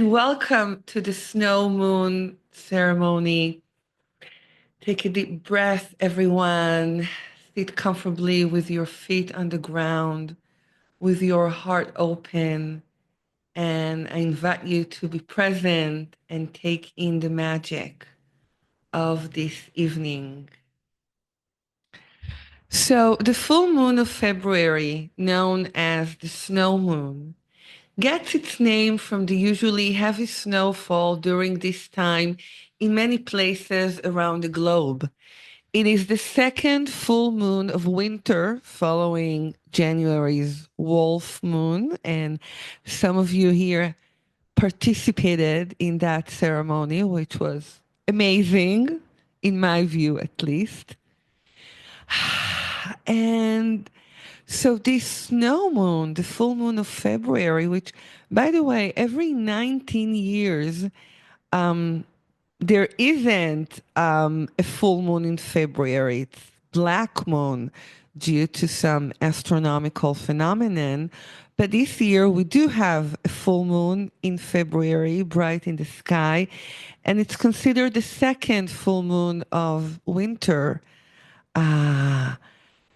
Welcome to the snow moon ceremony. Take a deep breath, everyone. Sit comfortably with your feet on the ground, with your heart open. And I invite you to be present and take in the magic of this evening. So, the full moon of February, known as the snow moon, gets its name from the usually heavy snowfall during this time in many places around the globe. It is the second full moon of winter following January's wolf moon, and some of you here participated in that ceremony, which was amazing, in my view at least. And so this snow moon, the full moon of February, which, by the way, every 19 years, um, there isn't a full moon in February. It's black moon due to some astronomical phenomenon. But this year we do have a full moon in February, bright in the sky, and it's considered the second full moon of winter. Ah,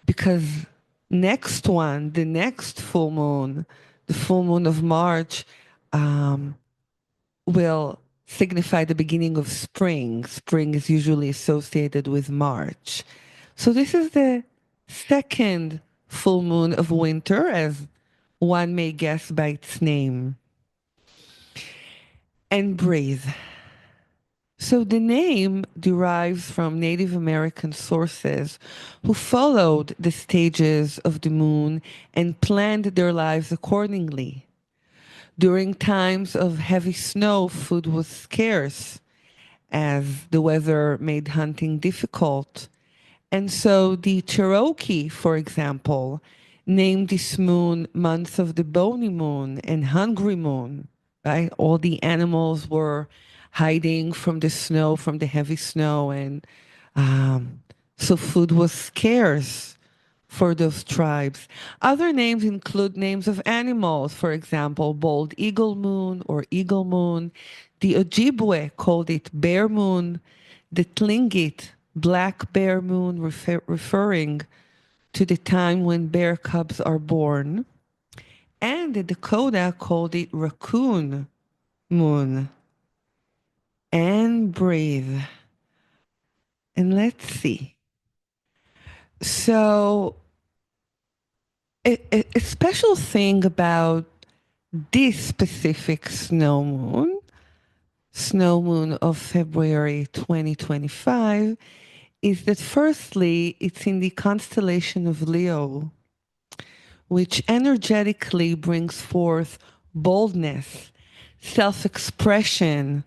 because the next full moon, the full moon of March, um, will signify the beginning of spring. Spring is usually associated with March. So this is the second full moon of winter, as one may guess by its name. And breathe. So the name derives from Native American sources who followed the stages of the moon and planned their lives accordingly. During times of heavy snow, food was scarce as the weather made hunting difficult. And so the Cherokee, for example, named this moon month of the bony moon and hungry moon, right? All the animals were hiding from the snow, from the heavy snow, and um, so food was scarce for those tribes. Other names include names of animals, for example, bald eagle moon or eagle moon. The Ojibwe called it bear moon. The Tlingit, black bear moon, referring to the time when bear cubs are born. And the Dakota called it raccoon moon. And breathe. And let's see. So, a special thing about this specific snow moon of February 2025, is that firstly, it's in the constellation of Leo, which energetically brings forth boldness, self expression,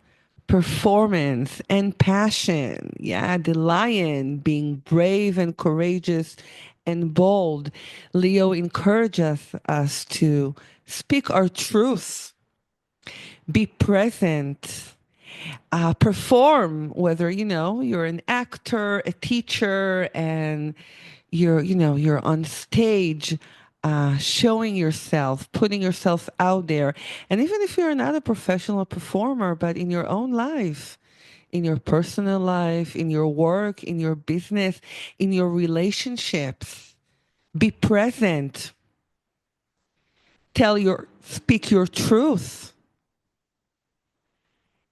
performance, and passion. Yeah, the lion being brave and courageous and bold. Leo encourages us to speak our truth, be present, perform, whether you're an actor, a teacher, and you're on stage, showing yourself, putting yourself out there. And even if you're not a professional performer, but in your own life, in your personal life, in your work, in your business, in your relationships, be present, speak your truth,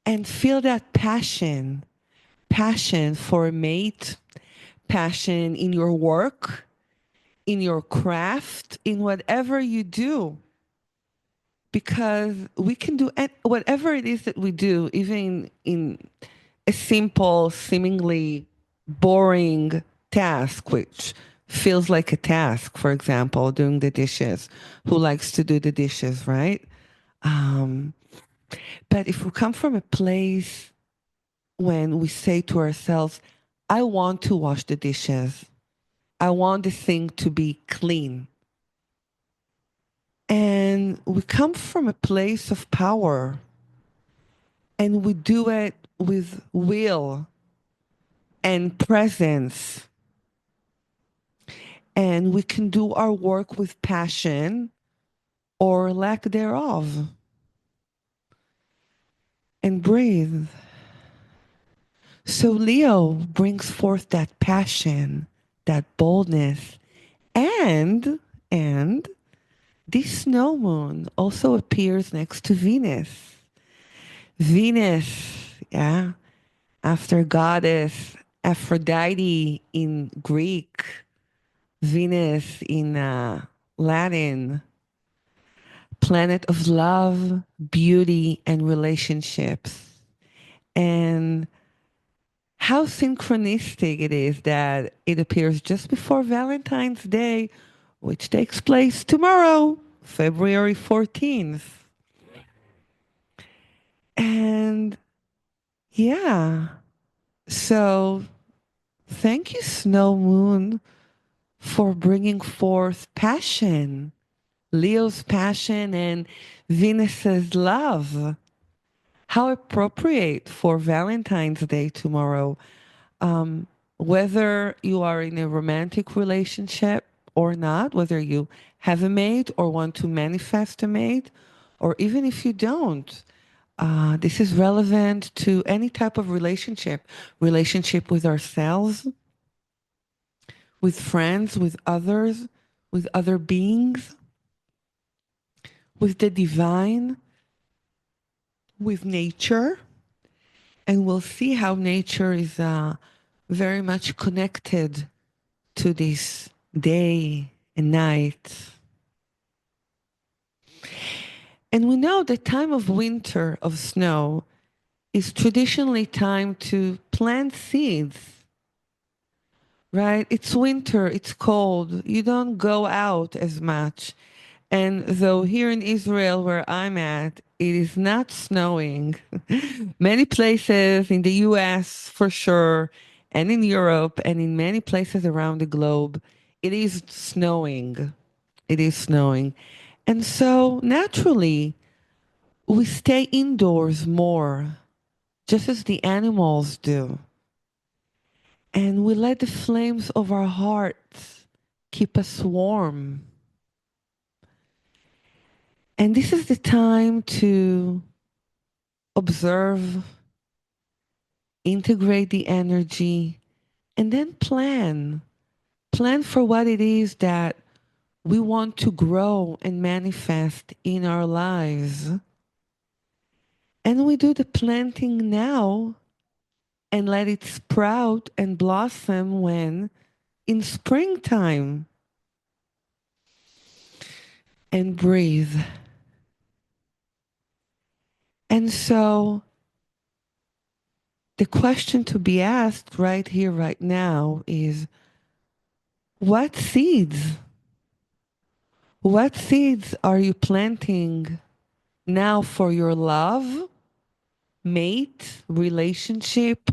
and feel that passion for a mate, passion in your work, in your craft, in whatever you do. Because we can do whatever it is that we do, even in a simple, seemingly boring task, which feels like a task, for example, doing the dishes. Who likes to do the dishes, right? Um, but if we come from a place when we say to ourselves, I want to wash the dishes. I want the thing to be clean. And we come from a place of power and we do it with will and presence. And we can do our work with passion or lack thereof. and breathe. So Leo brings forth that passion, that boldness, and and this snow moon also appears next to Venus. Venus, yeah, after goddess Aphrodite in Greek, Venus in Latin, planet of love, beauty, and relationships. And how synchronistic it is that it appears just before Valentine's Day, which takes place tomorrow, February 14th. And yeah, so thank you, Snow Moon, for bringing forth passion, Leo's passion and Venus's love. How appropriate for Valentine's Day tomorrow. Um, Whether you are in a romantic relationship or not, whether you have a mate or want to manifest a mate, or even if you don't, this is relevant to any type of relationship with ourselves, with friends, with others, with other beings, with the divine, with nature. And we'll see how nature is very much connected to this day and night. And we know the time of winter, of snow, is traditionally time to plant seeds, right? It's winter, it's cold, you don't go out as much. And though here in Israel, where I'm at, it is not snowing. Many places in the US, for sure, and in Europe, and in many places around the globe, it is snowing. It is snowing. And so naturally, we stay indoors more, just as the animals do. And we let the flames of our hearts keep us warm. And this is the time to observe, integrate the energy, and then plan. Plan for what it is that we want to grow and manifest in our lives. And we do the planting now and let it sprout and blossom when in springtime. And breathe. And so the question to be asked right here, right now is what seeds? What seeds are you planting now for your love, mate, relationship,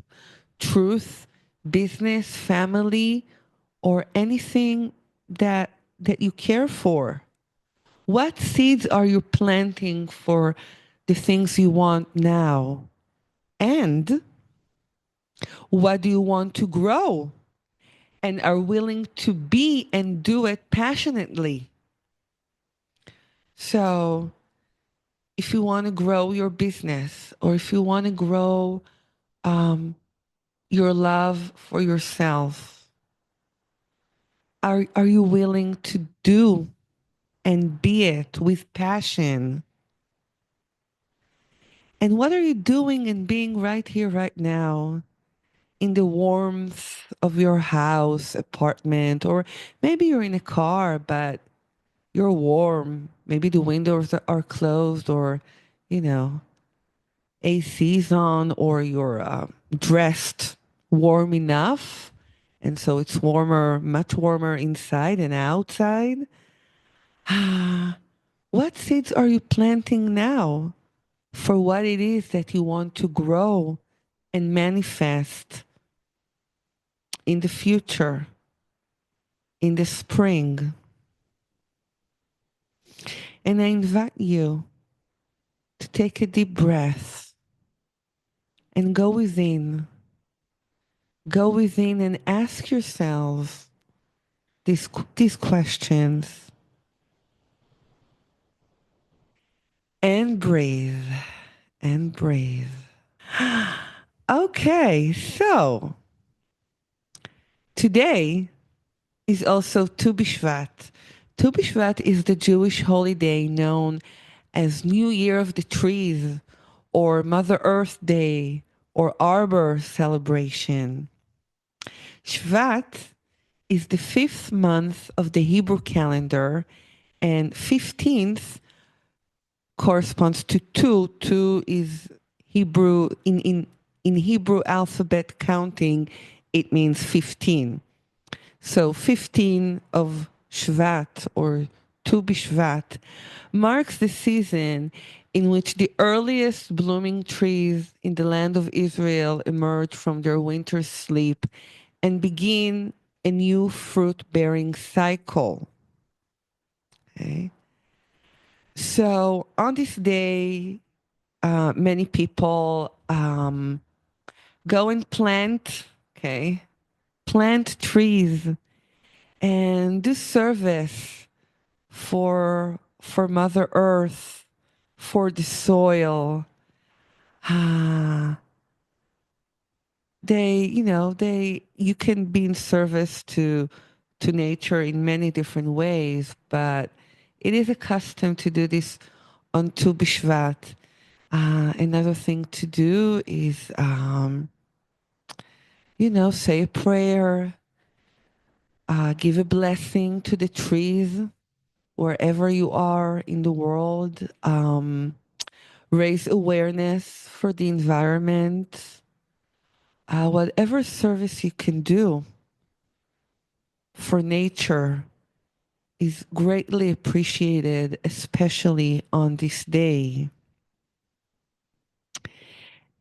truth, business, family, or anything that you care for? What seeds are you planting for the things you want now? And what do you want to grow and are willing to be and do it passionately? So, if you want to grow your business or if you want to grow um, your love for yourself, are you willing to do and be it with passion? And what are you doing and being right here, right now, in the warmth of your house, apartment, or maybe you're in a car, but you're warm. Maybe the windows are closed, or, you know, AC's on, or you're dressed warm enough. And so it's warmer, much warmer inside and outside. What seeds are you planting now for what it is that you want to grow and manifest in the future, in the spring? And I invite you to take a deep breath and go within. Go within and ask yourselves these questions and breathe and breathe. Okay, so today is also Tu B'Shvat. Tu B'Shvat is the Jewish holiday known as New Year of the Trees, or Mother Earth Day, or Arbor celebration. Shvat is the fifth month of the Hebrew calendar, and 15th corresponds to two. Two is Hebrew in Hebrew alphabet counting, it means 15. So 15 of Shvat, or Tu B'Shvat, marks the season in which the earliest blooming trees in the land of Israel emerge from their winter sleep and begin a new fruit-bearing cycle. Okay? So on this day, many people go and plant trees and do service for Mother Earth, for the soil. Ah, you can be in service to nature in many different ways, but it is a custom to do this on Tu B'Shvat. Another thing to do is, say a prayer, give a blessing to the trees wherever you are in the world. Raise awareness for the environment. Whatever service you can do for nature is greatly appreciated, especially on this day.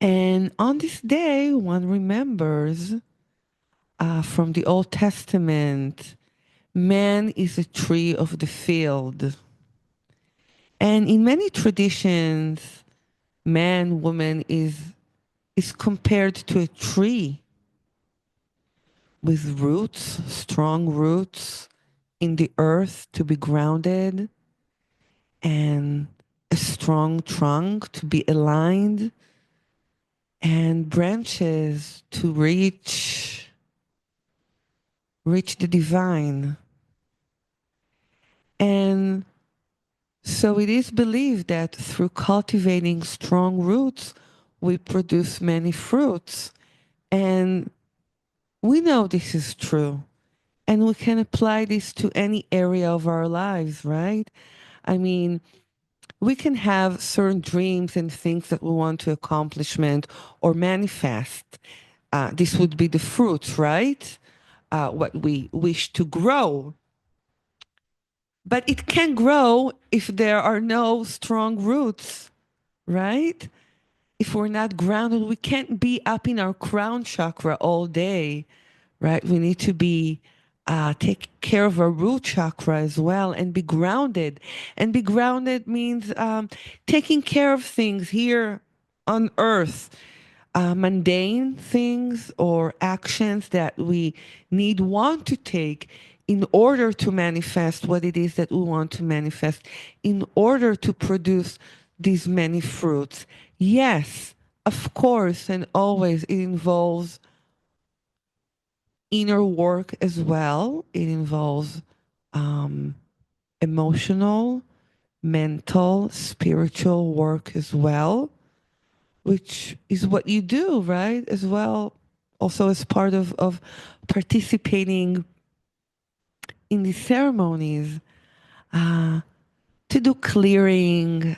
And on this day, one remembers from the Old Testament, man is a tree of the field. And in many traditions, man, woman is compared to a tree with roots, strong roots in the earth to be grounded, and a strong trunk to be aligned, and branches to reach the divine. And so it is believed that through cultivating strong roots, we produce many fruits. And we know this is true. And we can apply this to any area of our lives, right? I mean, we can have certain dreams and things that we want to accomplishment or manifest. This would be the fruits, right? What we wish to grow. But it can grow if there are no strong roots, right? If we're not grounded, we can't be up in our crown chakra all day, right? We need to be take care of our root chakra as well and be grounded. And be grounded means taking care of things here on earth, mundane things or actions that we want to take in order to manifest what it is that we want to manifest, in order to produce these many fruits. Yes, of course, and always it involves inner work as well. It involves emotional, mental, spiritual work as well, which is what you do, right? As well, also as part of participating in the ceremonies, to do clearing,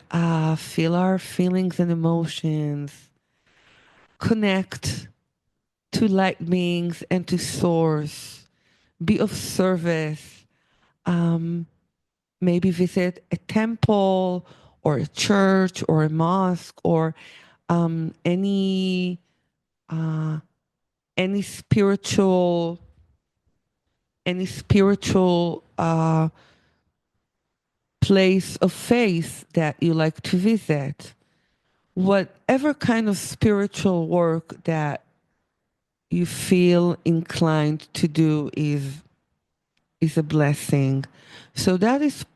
feel our feelings and emotions, connect to light beings and to source, be of service, maybe visit a temple or a church or a mosque or any any spiritual place of faith that you like to visit. Whatever kind of spiritual work that you feel inclined to do is a blessing. So that is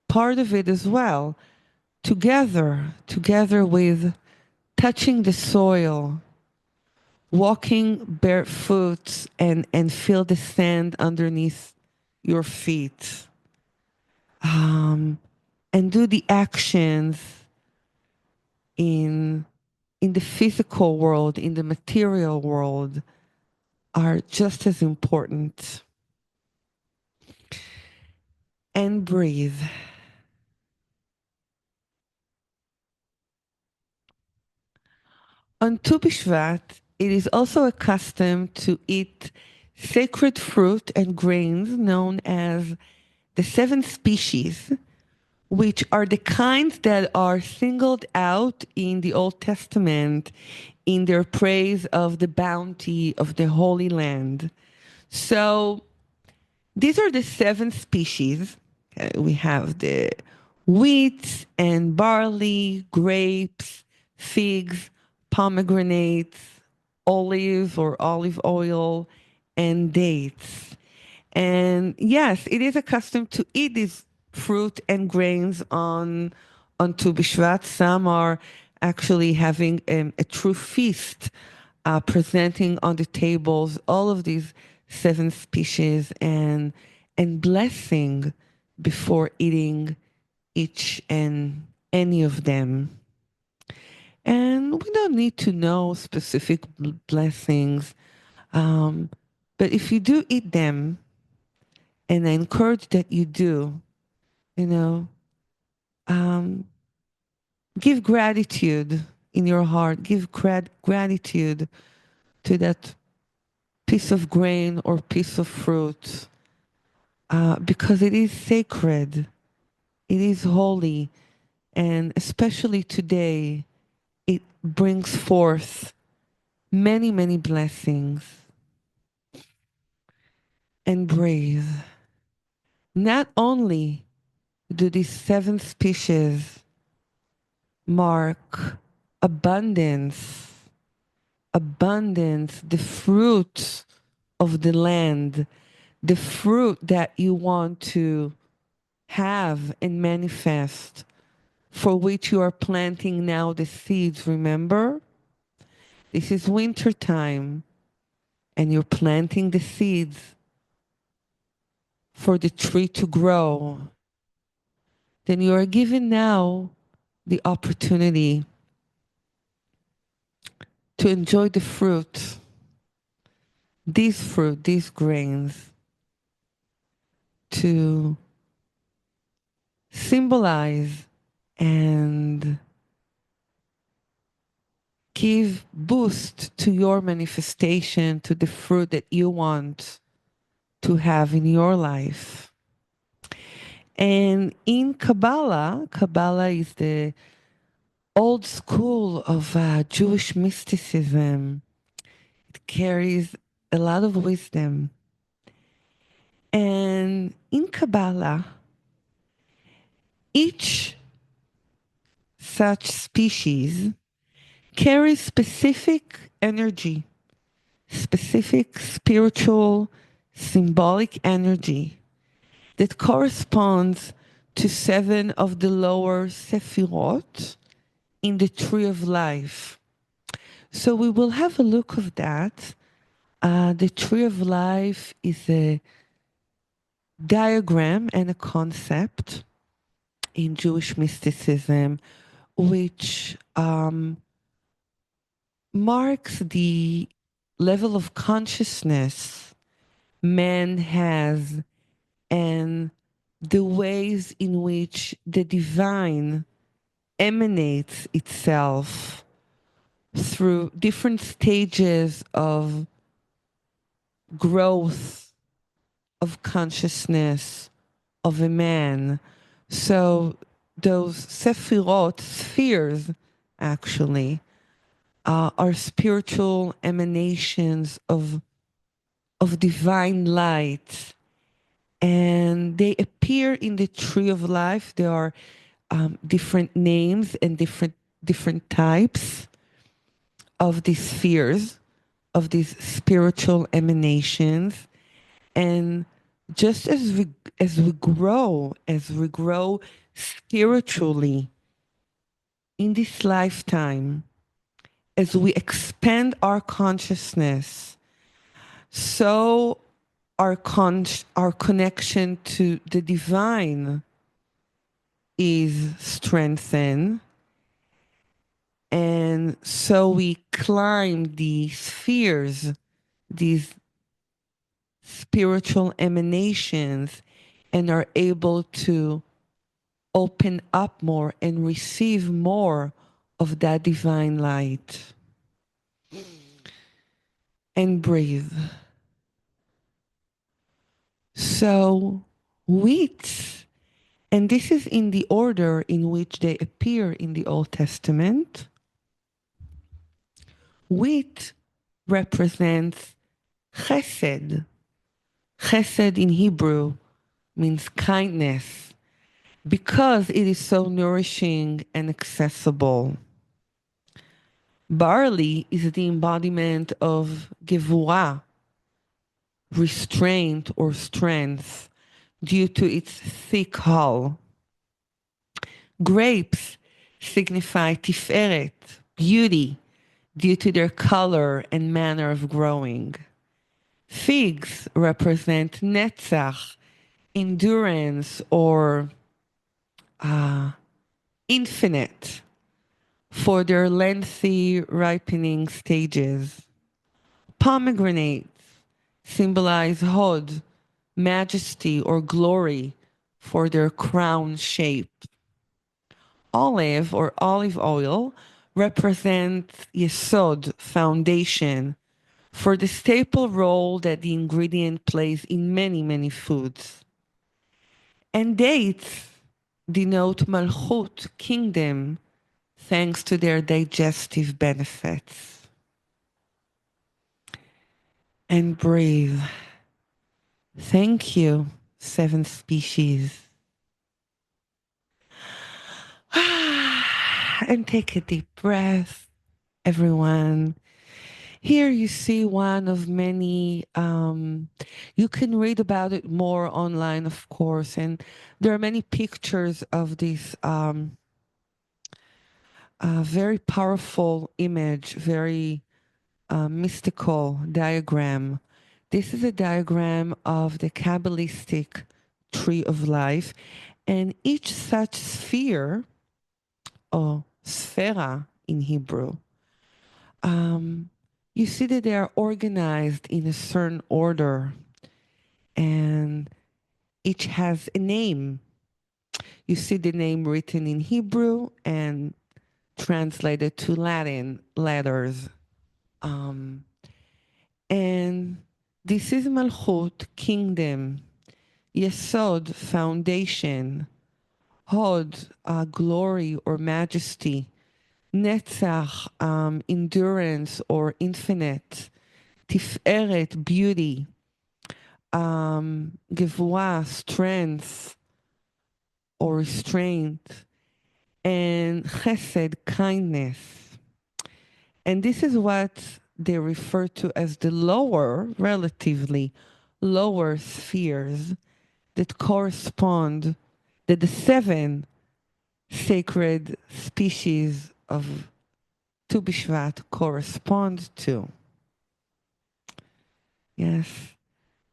part of it as well. Together with touching the soil, walking barefoot and feel the sand underneath your feet, and do the actions in in the physical world, in the material world, are just as important. And breathe. On Tu B'Shvat, it is also a custom to eat sacred fruit and grains known as the seven species, which are the kinds that are singled out in the Old Testament in their praise of the bounty of the Holy Land. So these are the seven species. We have the wheat and barley, grapes, figs, pomegranates, olive or olive oil, and dates. And yes, it is a custom to eat these fruit and grains on Tu B'Shvat. Some are actually having a true feast, presenting on the tables all of these seven species and blessing before eating each and any of them. And we don't need to know specific blessings, um, but if you do eat them, and I encourage that you do, you know, um, give gratitude in your heart. Give gratitude to that piece of grain or piece of fruit, because it is sacred, it is holy, and especially today, it brings forth many, many blessings. And breathe. Not only do these seven species mark abundance, abundance, the fruit of the land, the fruit that you want to have and manifest, for which you are planting now the seeds. Remember, this is winter time, and you're planting the seeds for the tree to grow. Then you are given now the opportunity to enjoy the fruit, these grains, to symbolize and give boost to your manifestation, to the fruit that you want to have in your life. And in Kabbalah, Kabbalah is the old school of Jewish mysticism. It carries a lot of wisdom. And in Kabbalah, each such species carries specific energy, specific spiritual, symbolic energy that corresponds to seven of the lower sephirot in the tree of life. So we will have a look of that. The tree of life is a diagram and a concept in Jewish mysticism, which marks the level of consciousness man has and the ways in which the divine emanates itself through different stages of growth of consciousness of a man. So those sephirot, spheres, actually, are spiritual emanations of divine light. And they appear in the tree of life. There are different names and different types of these spheres, of these spiritual emanations. And just as we grow spiritually in this lifetime, as we expand our consciousness, so our connection to the divine is strengthened. And so we climb the spheres, these spiritual emanations, and are able to open up more and receive more of that divine light. And breathe. So, wheat, and this is in the order in which they appear in the Old Testament. Wheat represents chesed. Chesed in Hebrew means kindness because it is so nourishing and accessible. Barley is the embodiment of gevurah, restraint or strength, due to its thick hull. Grapes signify tiferet, beauty, due to their color and manner of growing. Figs represent netzach, endurance or infinite, for their lengthy ripening stages. Pomegranates symbolize hod, majesty or glory, for their crown shape. Olive or olive oil represents yesod, foundation, for the staple role that the ingredient plays in many, many foods. And dates denote malchut, kingdom, thanks to their digestive benefits. And breathe. Thank you, seven species. And take a deep breath, everyone. Here you see one of many, you can read about it more online, of course, and there are many pictures of this very powerful image, very mystical diagram. This is a diagram of the Kabbalistic tree of life, and each such sphere, or sphera in Hebrew, you see that they are organized in a certain order, and each has a name. You see the name written in Hebrew and translated to Latin letters. And this is Malchut, kingdom, Yesod, foundation, Hod, glory or majesty, Netzach, endurance or infinite, Tiferet, beauty, Gevurah, strength or restraint, and Chesed, kindness. And this is what they refer to as the lower, relatively lower spheres that correspond, that the seven sacred species of Tu B'Shvat correspond to. Yes.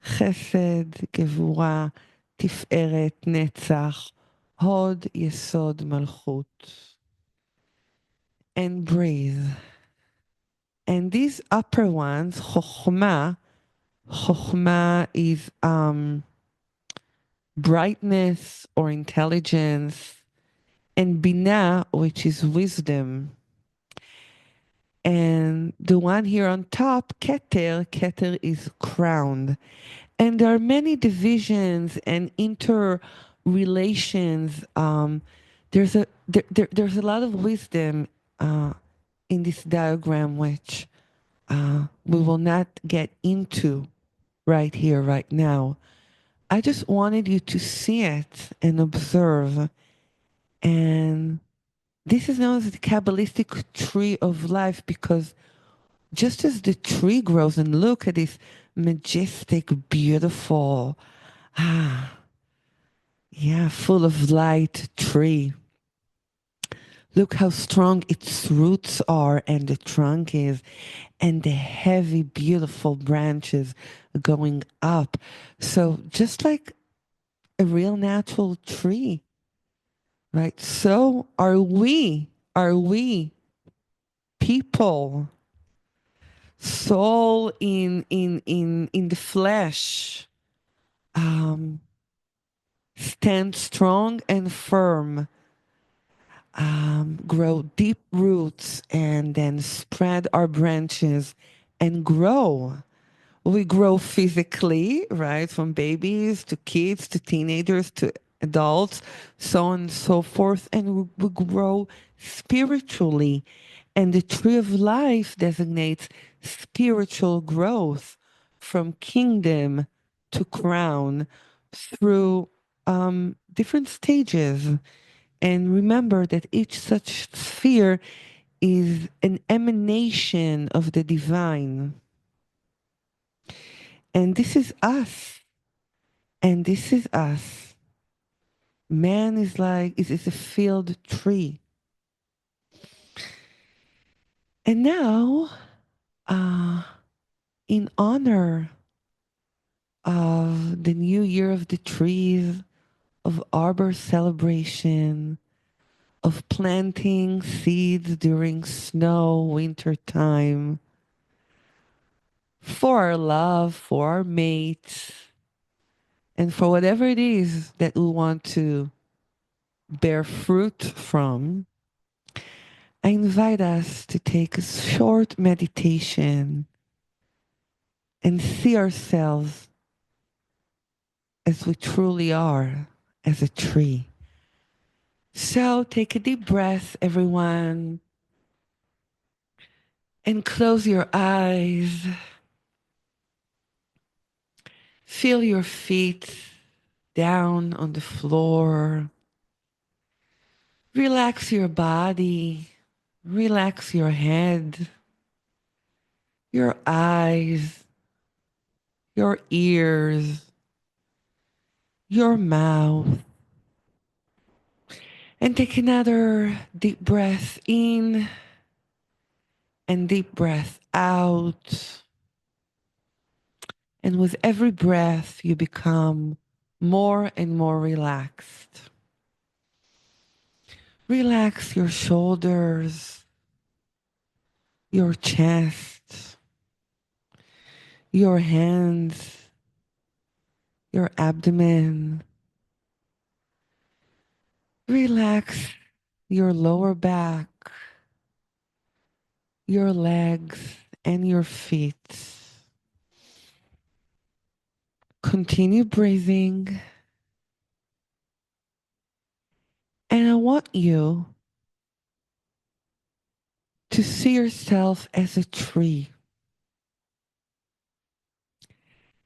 Chesed, Gevurah, Tiferet, Netzach, Hod, Yesod, Malchut. And breathe. And these upper ones, Chokhmah, Chokhmah is brightness or intelligence, and Binah, which is wisdom. And the one here on top, Keter, Keter is crowned. And there are many divisions and interrelations. There's a lot of wisdom in this diagram, which we will not get into right here, right now. I just wanted you to see it and observe. And this is known as the Kabbalistic tree of life because just as the tree grows, and look at this majestic, beautiful, full of light tree. Look how strong its roots are and the trunk is, and the heavy, beautiful branches going up. So just like a real natural tree, right? So are we people, soul in the flesh, um, stand strong and firm, grow deep roots, and then spread our branches and grow. We grow physically, right? From babies to kids to teenagers to adults, so on and so forth. And we grow spiritually. And the tree of life designates spiritual growth from kingdom to crown through different stages. And remember that each such sphere is an emanation of the divine. And this is us. And this is us. Man is like, is a field tree. And now, uh, in honor of the new year of the trees, of Arbor celebration, of planting seeds during snow, winter time, for our love, for our mates, and for whatever it is that we want to bear fruit from, I invite us to take a short meditation and see ourselves as we truly are, as a tree. So take a deep breath, everyone, and close your eyes. Feel your feet down on the floor. Relax your body. Relax your head, your eyes, your ears, your mouth. And take another deep breath in and deep breath out. And with every breath, you become more and more relaxed. Relax your shoulders, your chest, your hands, your abdomen. Relax your lower back, your legs, and your feet. Continue breathing. And I want you to see yourself as a tree.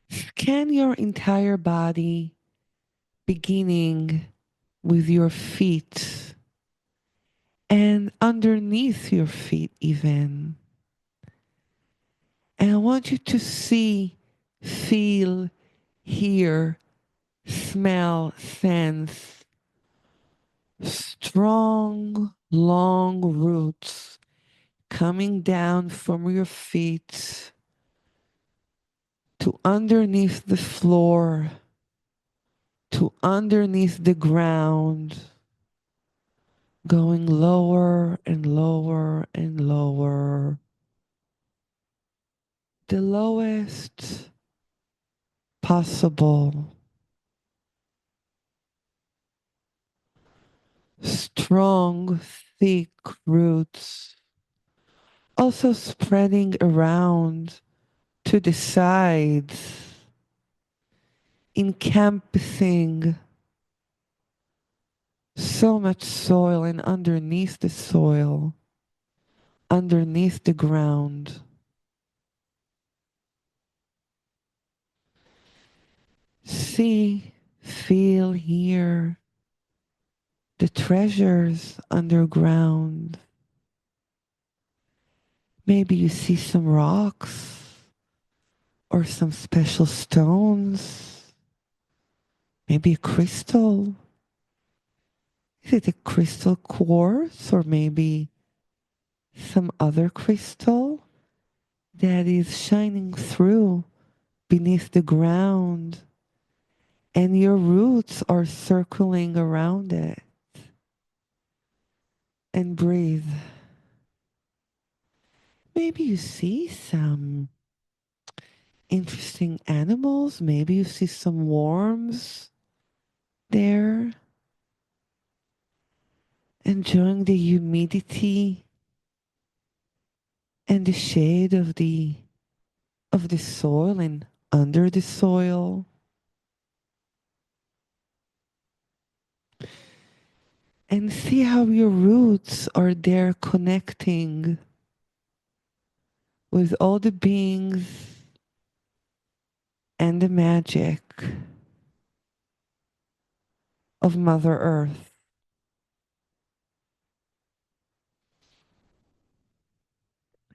Scan your entire body, beginning with your feet and underneath your feet, even. And I want you to see, feel, hear, smell, sense strong, long roots coming down from your feet to underneath the floor, to underneath the ground, going lower and lower and lower. The lowest possible. Strong, thick roots, also spreading around to the sides, encompassing so much soil, and underneath the soil, underneath the ground. See, feel, hear the treasures underground. Maybe you see some rocks or some special stones, maybe a crystal. Is it a crystal quartz or maybe some other crystal that is shining through beneath the ground and your roots are circling around it? And breathe. Maybe you see some interesting animals. Maybe you see some worms there, enjoying the humidity and the shade of the soil and under the soil. And see how your roots are there connecting with all the beings and the magic of Mother Earth.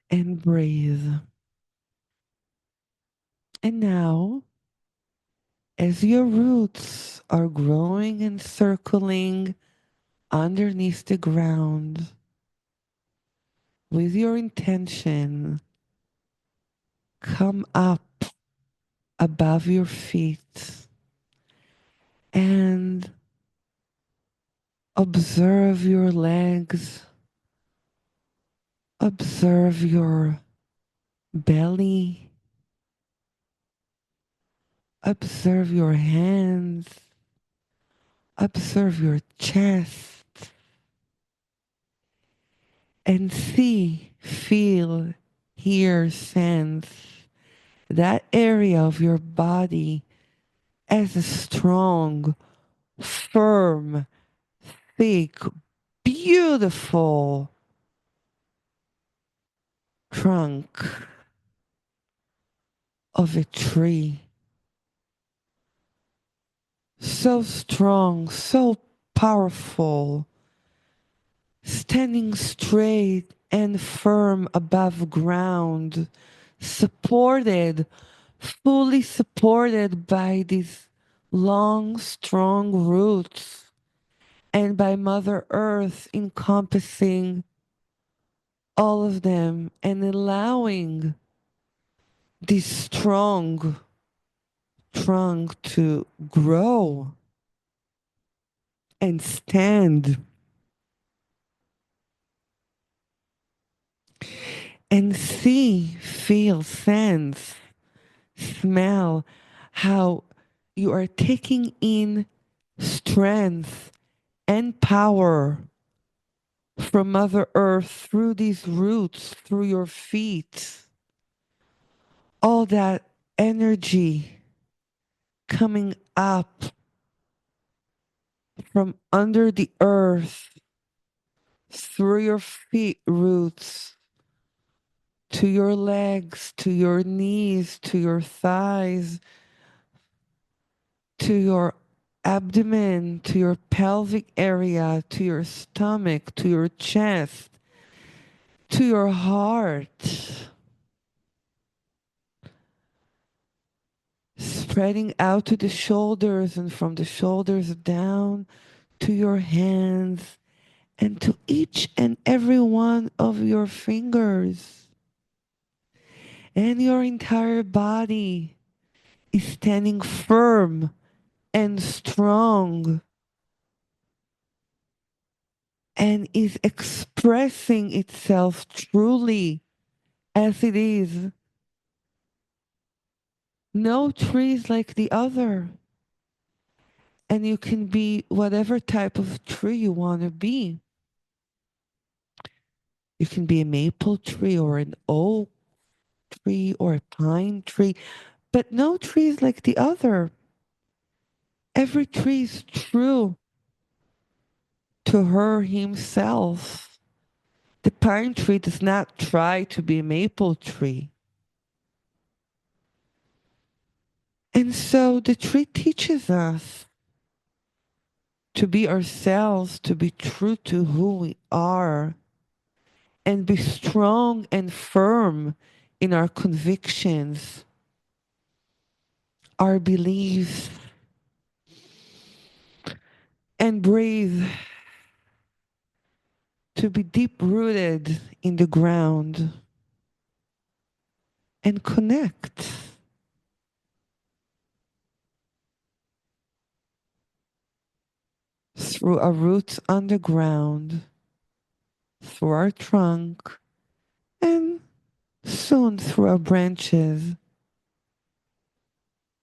And breathe. And now, as your roots are growing and circling underneath the ground, with your intention, come up above your feet and observe your legs, observe your belly, observe your hands, observe your chest, and see, feel, hear, sense that area of your body as a strong, firm, thick, beautiful trunk of a tree. So strong, so powerful, standing straight and firm above ground, supported, fully supported by these long, strong roots and by Mother Earth encompassing all of them and allowing this strong trunk to grow and stand and see, feel, sense, smell how you are taking in strength and power from Mother Earth through these roots, through your feet. All that energy coming up from under the earth through your feet roots to your legs, to your knees, to your thighs, to your abdomen, to your pelvic area, to your stomach, to your chest, to your heart, spreading out to the shoulders and from the shoulders down to your hands and to each and every one of your fingers. And your entire body is standing firm and strong and is expressing itself truly as it is. No tree is like the other. And you can be whatever type of tree you want to be. You can be a maple tree or an oak tree or a pine tree, but no tree is like the other. Every tree is true to her himself. The pine tree does not try to be a maple tree. And so the tree teaches us to be ourselves, to be true to who we are, and be strong and firm in our convictions, our beliefs, and breathe. to be deep rooted in the ground and connect through our roots underground, through our trunk, and soon through our branches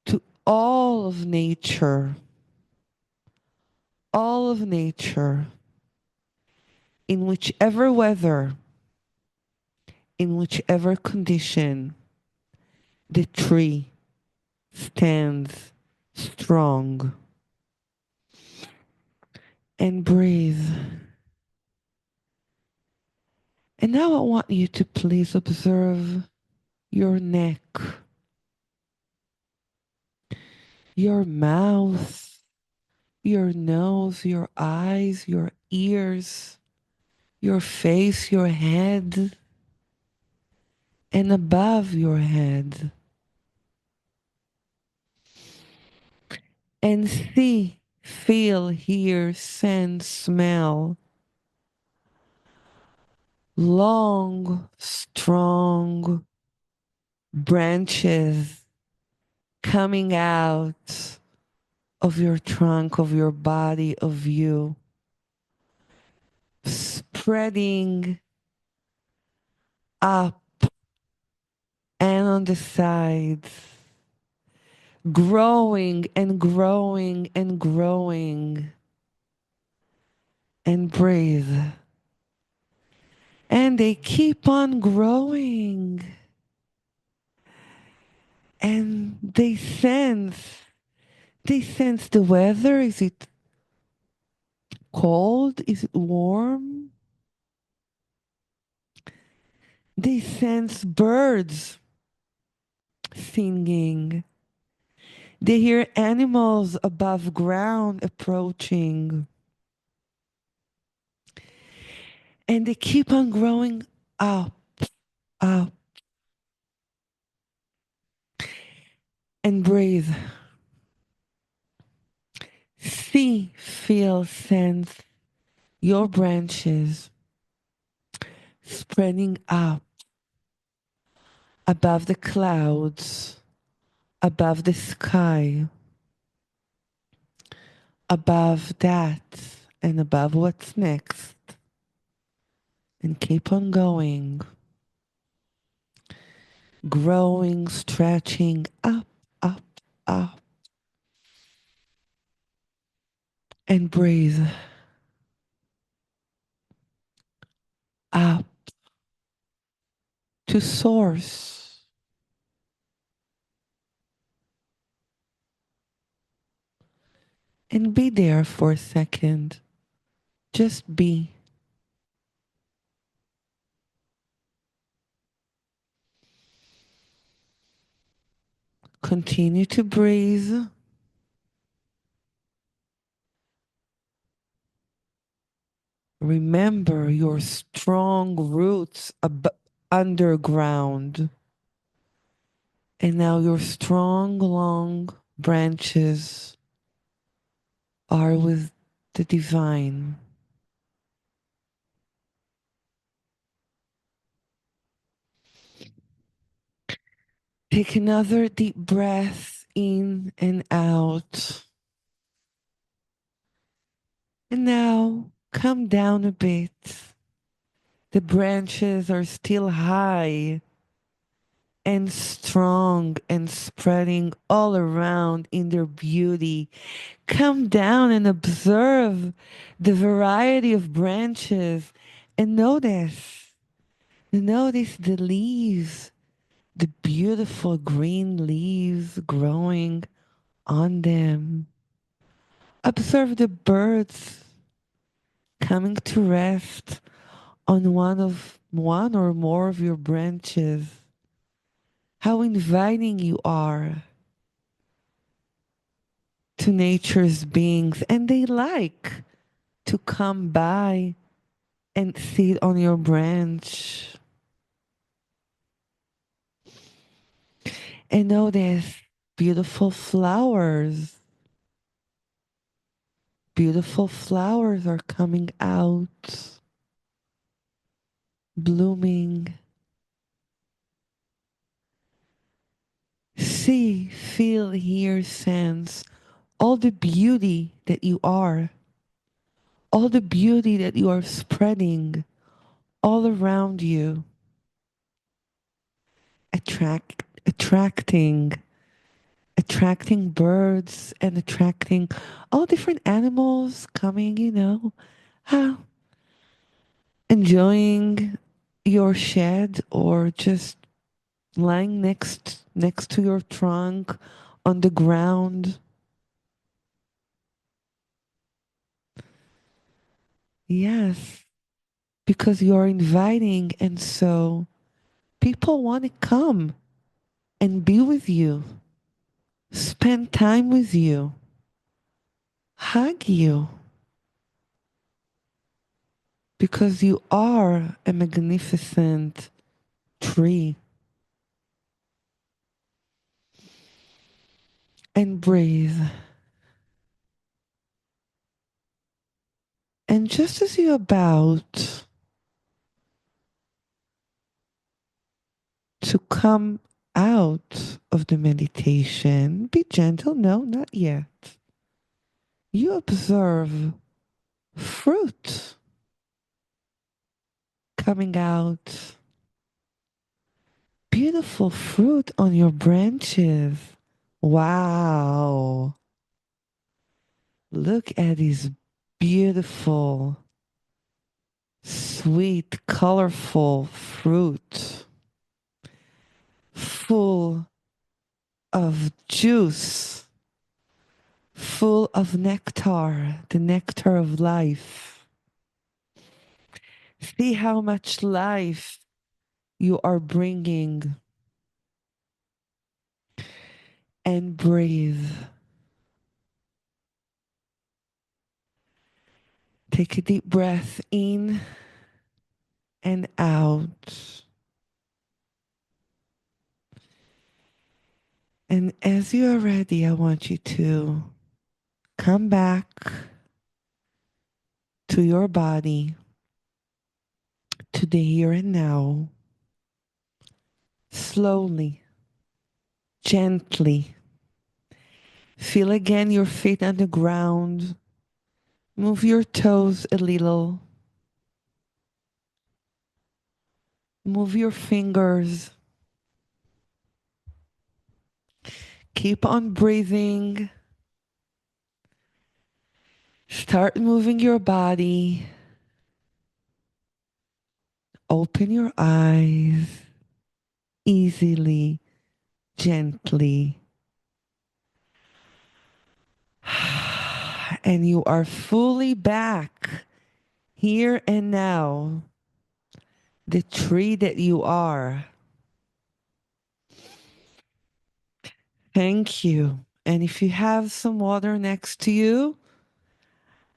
to all of nature, in whichever weather, in whichever condition, the tree stands strong. And breathe. And now I want you to please observe your neck, your mouth, your nose, your eyes, your ears, your face, your head, and above your head. And see, feel, hear, sense, smell long, strong branches coming out of your trunk, of your body, of you, spreading up and on the sides, growing and growing and growing. And breathe. And they keep on growing. And they sense the weather. Is it cold? Is it warm? They sense birds singing. They hear animals above ground approaching. And they keep on growing up, up, and breathe. See, feel, sense your branches spreading up above the clouds, above the sky, above that, and above what's next. And keep on going, growing, stretching up, up, up, and breathe up to source. And be there for a second. Just be. Continue to breathe. Remember your strong roots underground. And now your strong, long branches are with the divine. Take another deep breath in and out. And now come down a bit. The branches are still high and strong and spreading all around in their beauty. Come down and observe the variety of branches and notice. Notice the leaves, the beautiful green leaves growing on them. Observe the birds coming to rest on one or more of your branches. How inviting you are to nature's beings, and they like to come by and sit on your branch. And notice beautiful flowers. Beautiful flowers are coming out. blooming. See, feel, hear, sense all the beauty that you are, all the beauty that you are spreading all around you, attracting, attracting birds and attracting all different animals coming, ah, enjoying your shed or just lying next to your trunk on the ground. Yes, because you're inviting, and so people want to come and be with you, spend time with you, hug you, because you are a magnificent tree. And breathe. And just as you're about to come out of the meditation, be gentle. No, not yet. You observe fruit coming out. Beautiful fruit on your branches. Wow. Look at these beautiful, sweet, colorful fruit, full of juice, full of nectar, the nectar of life. See how much life you are bringing, and breathe. Take a deep breath in and out. And as you are ready, I want you to come back to your body, to the here and now, slowly, gently. Feel again your feet on the ground. Move your toes a little. Move your fingers. Keep on breathing. Start moving your body. Open your eyes easily, gently. And you are fully back here and now, the tree that you are. Thank you. And if you have some water next to you,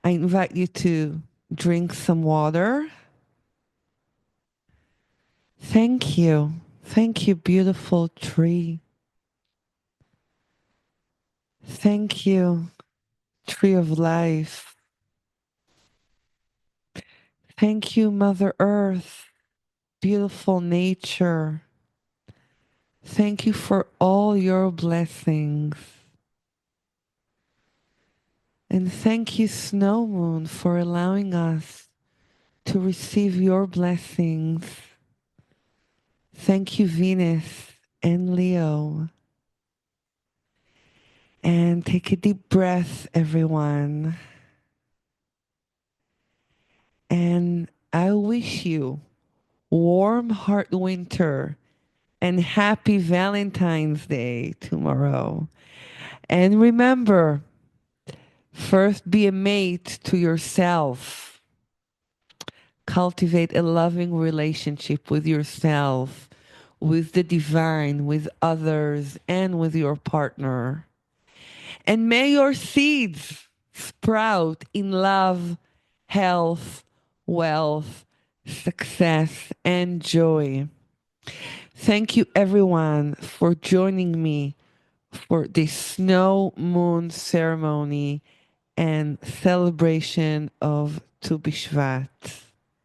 I invite you to drink some water. Thank you. Thank you, beautiful tree. Thank you, tree of life. Thank you, Mother Earth, beautiful nature. Thank you for all your blessings. And thank you, Snow Moon, for allowing us to receive your blessings. Thank you, Venus and Leo. And take a deep breath, everyone. And I wish you warm heart winter and happy Valentine's Day tomorrow. And remember, first be a mate to yourself. Cultivate a loving relationship with yourself, with the divine, with others, and with your partner. And may your seeds sprout in love, health, wealth, success, and joy. Thank you, everyone, for joining me for this snow moon ceremony and celebration of Tu B'Shvat.